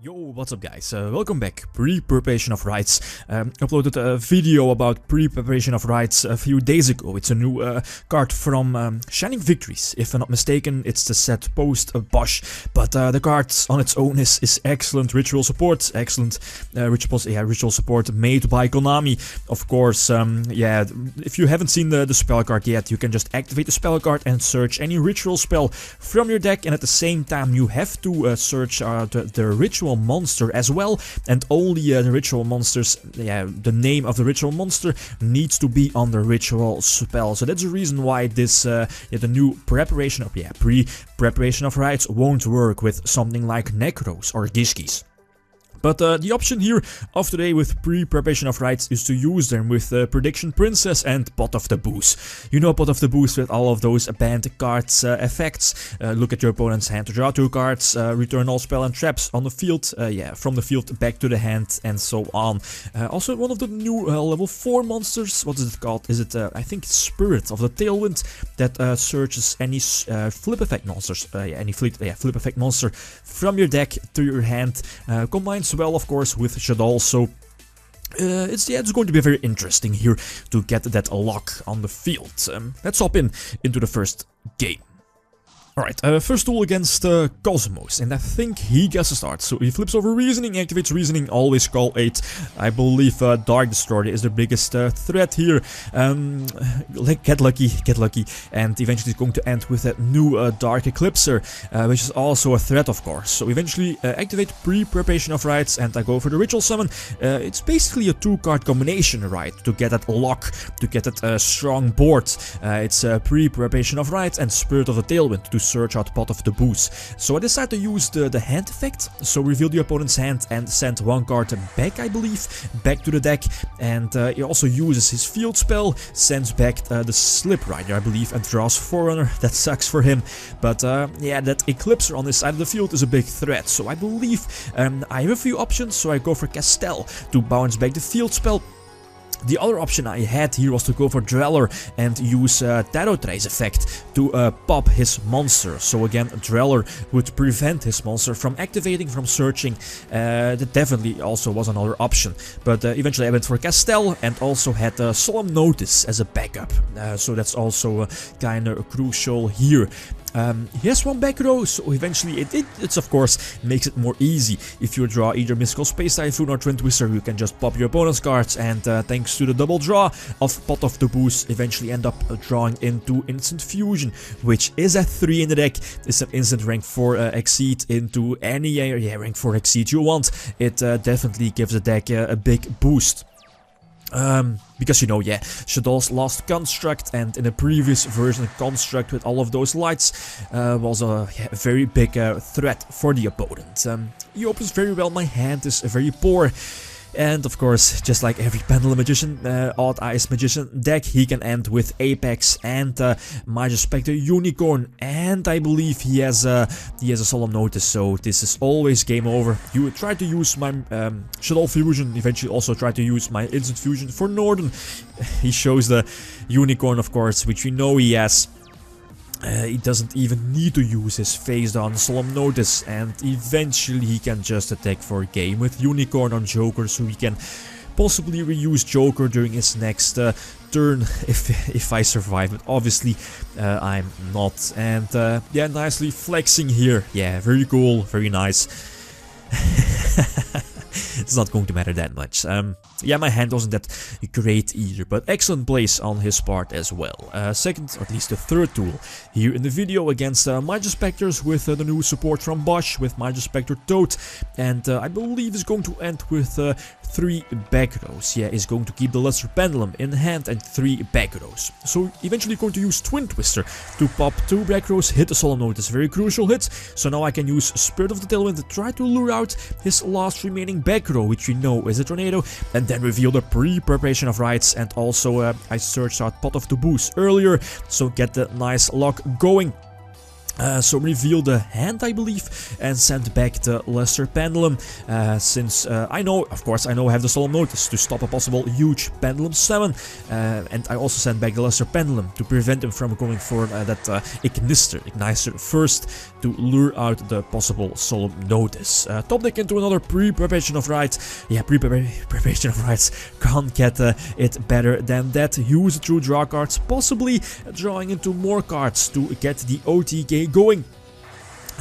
Yo, what's up guys, welcome back. Pre-preparation of Rites. Uploaded a video about pre-preparation of Rites a few days ago. It's a new card from Shining Victories. If I'm not mistaken, it's the set post Bosch. But the card on its own is excellent ritual support. Excellent ritual support made by Konami. Of course, yeah, if you haven't seen the spell card yet, you can just activate the spell card and search any ritual spell from your deck. And at the same time, you have to search the ritual monster as well, and only the ritual monsters, the name of the ritual monster needs to be on the ritual spell. So that's the reason why this the new pre-preparation of Rites won't work with something like Necros or Gishkis. But the option here of today with pre-preparation of Rites is to use them with Prediction Princess and Pot of Taboos. You know Pot of Taboos with all of those banned cards effects. Look at your opponent's hand to draw 2 cards, return all spell and traps on the field, from the field back to the hand, and so on. Also one of the new level 4 monsters, what is it called? Is it, I think it's Spirit of the Tailwind, that searches any flip effect monsters, any flip effect monster from your deck to your hand, combines well, of course, with Shaddolls. So it's going to be very interesting here to get that lock on the field. Let's hop into the first game. Alright, first duel against Cosmos, and I think he gets a start. So he flips over Reasoning, activates Reasoning, always call 8. I believe Dark Destroyer is the biggest threat here. Get lucky, and eventually it's going to end with that new Dark Eclipser, which is also a threat, of course. So eventually activate pre-preparation of Rites, and I go for the Ritual Summon. It's basically a 2-card combination, right, to get that lock, to get that strong board. It's pre-preparation of Rites and Spirit of the Tailwind to search out Pot of Taboos. So I decided to use the hand effect, so reveal the opponent's hand and send 1 card back, I believe, back to the deck. And he also uses his field spell, sends back the Slip Rider, I believe, and draws Forerunner. That sucks for him, but yeah, that Eclipser on this side of the field is a big threat. So I believe I have a few options, so I go for Castell to bounce back the field spell. The other option I had here was to go for Dweller and use Tarot Trace effect to pop his monster. So again, Dweller would prevent his monster from activating, from searching. That definitely also was another option. But eventually I went for Castell and also had Solemn Notice as a backup. So that's also kind of crucial here. He has 1 back row, so eventually it's of course makes it more easy. If you draw either Mystical Space Typhoon or Twin Twister, you can just pop your opponent's cards, and thanks to the double draw of Pot of Taboos, eventually end up drawing into Instant Fusion, which is at 3 in the deck. It's an instant rank 4 exceed into any rank 4 exceed you want. It definitely gives the deck a big boost. Because, you know, yeah, Shaddolls lost Construct, and in a previous version, Construct with all of those lights was a very big threat for the opponent. He opens very well, my hand is very poor. And of course, just like every Pendulum Magician, Odd Eyes Magician deck, he can end with Apex and Major Spectre Unicorn, and I believe he has a Solemn Notice, so this is always game over. You would try to use my Shadow Fusion, eventually also try to use my Instant Fusion for Northern. He shows the Unicorn, of course, which we know he has. He doesn't even need to use his face down Solemn Notice, and eventually he can just attack for a game with Unicorn on Joker, so he can possibly reuse Joker during his next turn if I survive, but obviously I'm not. And yeah, nicely flexing here. Yeah, very cool, very nice. It's not going to matter that much. Yeah, my hand wasn't that great either, but excellent plays on his part as well. Second, or at least the third tool here in the video against Major Spectres with the new support from Bosch with Major Spectre Toad, and I believe is going to end with 3 back rows. Yeah, is going to keep the Lesser Pendulum in hand and 3 back rows. So eventually going to use Twin Twister to pop 2 back rows, hit the Solemn Notice, very crucial hit. So now I can use Spirit of the Tailwind to try to lure out his last remaining back row, which we know is a Tornado, and then reveal the pre-preparation of Rites, and also I searched out Pot of Taboos earlier, so get the nice lock going. So reveal the hand, I believe, and send back the Lesser Pendulum, since I know, of course, I have the Solemn Notice to stop a possible huge Pendulum summon, and I also send back the Lesser Pendulum to prevent him from going for that Ignister first to lure out the possible Solemn Notice. Top deck into another Pre-Preparation of Rites. Yeah, Pre-Preparation of Rites can't get it better than that. Use it through draw cards, possibly drawing into more cards to get the OTK going.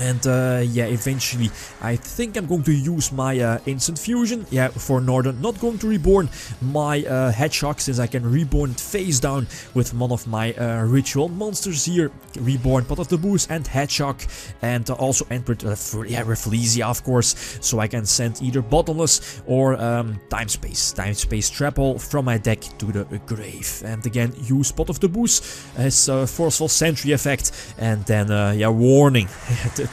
And yeah, eventually I think I'm going to use my Instant Fusion. Yeah, for Northern, not going to reborn my Hedgehog, since I can reborn it face down with one of my ritual monsters here. Reborn Pot of Taboos and Hedgehog, and also enter Rafflesia, of course, so I can send either Bottomless or Time Space Trapple from my deck to the grave. And again, use Pot of Taboos as Forceful Sentry effect, and then yeah, Warning.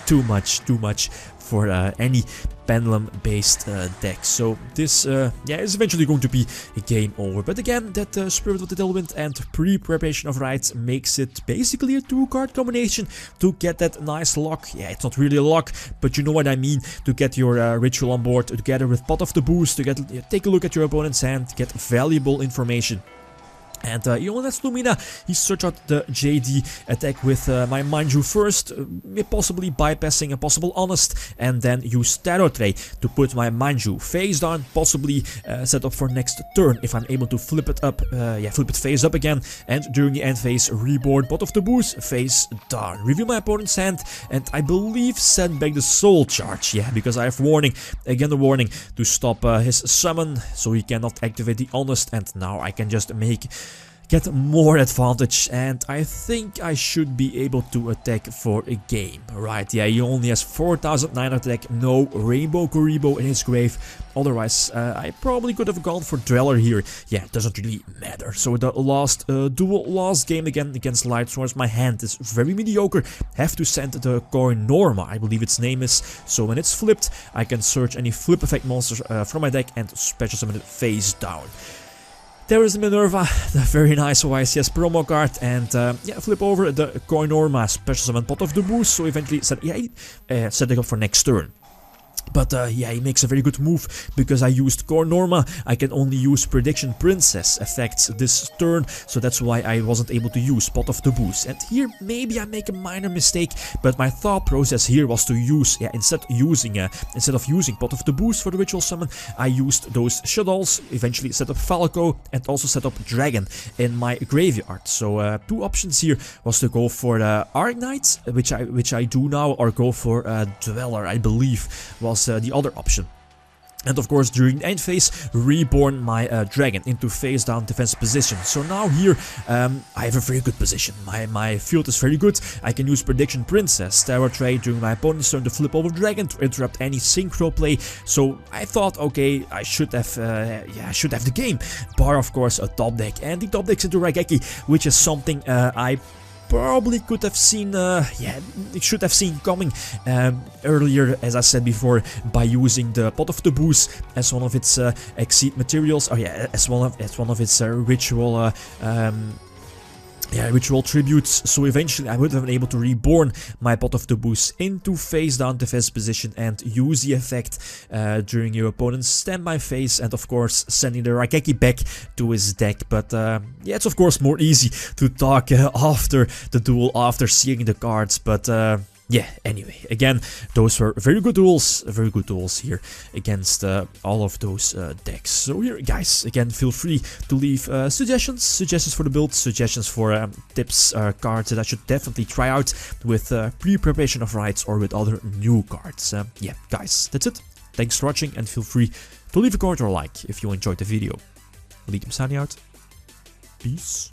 Too much for any Pendulum based deck. So this yeah, is eventually going to be a game over. But again, that Spirit of the Tailwind and Pre-Preparation of Rites makes it basically a 2-card combination to get that nice lock. Yeah, it's not really a lock, but you know what I mean, to get your ritual on board together with Pot of Taboos, to take a look at your opponent's hand, get valuable information. And Ionas Lumina, he searched out the JD attack with my Manju first, possibly bypassing a possible Honest, and then use Tarot Tray to put my Manju face down, possibly set up for next turn if I'm able to flip it up, yeah, flip it face up again, and during the end phase, reborn Pot of Taboos face down. Review my opponent's hand, and I believe send back the Soul Charge, yeah, because I have Warning, again the Warning, to stop his summon, so he cannot activate the Honest, and now I can just get more advantage, and I think I should be able to attack for a game, right? Yeah, he only has 4,009 attack, no Rainbow Kuribo in his grave, otherwise I probably could have gone for Dweller here. Yeah, it doesn't really matter. So the last last game again against Light Swords, my hand is very mediocre, have to send the coin Norma, I believe its name is, so when it's flipped I can search any flip effect monsters from my deck and special summon it face down. There is Minerva, the very nice YCS promo card, and yeah, flip over the Coin Norma, special summon Pot of Taboos, so eventually set it up for next turn. But yeah, he makes a very good move, because I used Core Norma, I can only use Prediction Princess effects this turn, so that's why I wasn't able to use Pot of Taboos. And here, maybe I make a minor mistake, but my thought process here was to use, yeah, instead of using Pot of Taboos for the ritual summon, I used those Shaddolls, eventually set up Falco, and also set up Dragon in my graveyard. So two options here was to go for Arknight, which I do now, or go for Dweller, I believe, was the other option. And of course, during the end phase, reborn my dragon into face down defense position. So now here, I have a very good position. My field is very good. I can use Prediction Princess, Tarot Tray during my opponent's turn to flip over dragon to interrupt any synchro play. So I thought, okay, I should have the game. Bar, of course, a top deck, and the top deck's into Raigeki, which is something I probably could have seen, should have seen coming earlier, as I said before, by using the Pot of Taboos as one of its exceed materials, or yeah, as one of its ritual ritual tributes. So eventually I would have been able to reborn my Pot of Taboos into face down defense position and use the effect during your opponent's standby phase, and of course sending the Raigeki back to his deck. But yeah, it's of course more easy to talk after the duel, after seeing the cards, but yeah, anyway, again, those were very good duels here against all of those decks. So here, guys, again, feel free to leave suggestions for the build, suggestions for tips, cards that I should definitely try out with pre-preparation of Rites or with other new cards. Yeah, guys, that's it. Thanks for watching, and feel free to leave a comment or a like if you enjoyed the video. Lithium signing out. Peace.